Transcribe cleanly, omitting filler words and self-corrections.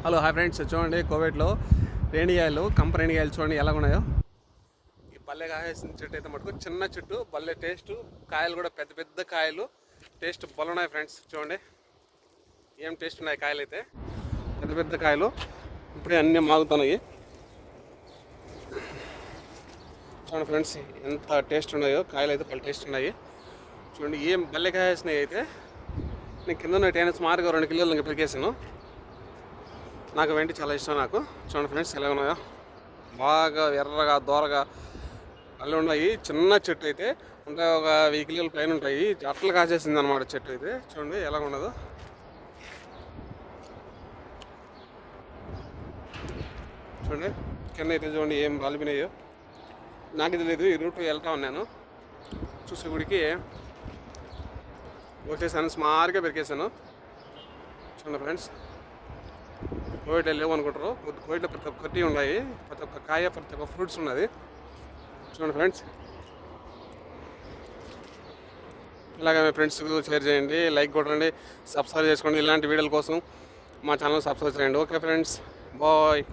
Hello hi friends, చూడండి కోవిడ్లో రేణిగాయలు రేణిగాయలు చూడండి ఎలా ఉన్నాయో. ఈ పల్లె కాసిన చెట్టు అయితే మటుకు చిన్న చెట్టు, పల్లె టేస్ట్, కాయలు కూడా పెద్ద పెద్ద కాయలు, టేస్ట్ ఉన్నాయి ఫ్రెండ్స్. చూడండి ఏం టేస్ట్ ఉన్నాయి కాయలు అయితే, పెద్ద పెద్ద కాయలు ఇప్పుడే అన్నీ మాగుతున్నాయి. చూడండి ఫ్రెండ్స్ ఎంత టేస్ట్ ఉన్నాయో కాయలు అయితే, పళ్ళు టేస్ట్ ఉన్నాయి. చూడండి ఏం పల్లె కాసినాయి అయితే. నేను కింద టైనస్ మార్గా 2 కిలోలు ఇంకా పెరిగేసాను. నాకు వెంటి చాలా ఇష్టం నాకు. చూడండి ఫ్రెండ్స్ ఎలా ఉన్నాయో, బాగా ఎర్రగా దోరగా అల్లు ఉన్నాయి. చిన్న చెట్టు అయితే అంటే ఒక 1000 కిలోల పైన ఉంటాయి. అట్లా కాసేసింది అనమాట చెట్టు అయితే. చూడండి ఎలా ఉండదు. చూడండి కింద అయితే చూడండి ఏం రాలిపోయినాయో. నాకు తెలియదు, ఈ రూట్ వెళ్తా ఉన్నాను. చూసే గుడికి వచ్చేసాను, స్మార్గా పెరికేసాను. చూడండి ఫ్రెండ్స్, కోవిడ్లో లేవు అనుకుంటారు. కోవిడ్లో ప్రతి ఒక్కటి ఉన్నాయి, ప్రతి ఒక్క కాయ, ప్రతి ఒక్క ఫ్రూట్స్ ఉన్నది. చూడండి ఫ్రెండ్స్, ఇలాగ మీ ఫ్రెండ్స్కి షేర్ చేయండి, లైక్ కొట్టండి, సబ్స్క్రైబ్ చేసుకోండి. ఇలాంటి వీడియోల కోసం మా ఛానల్ సబ్స్క్రైబ్ చేయండి. Okay friends, bye.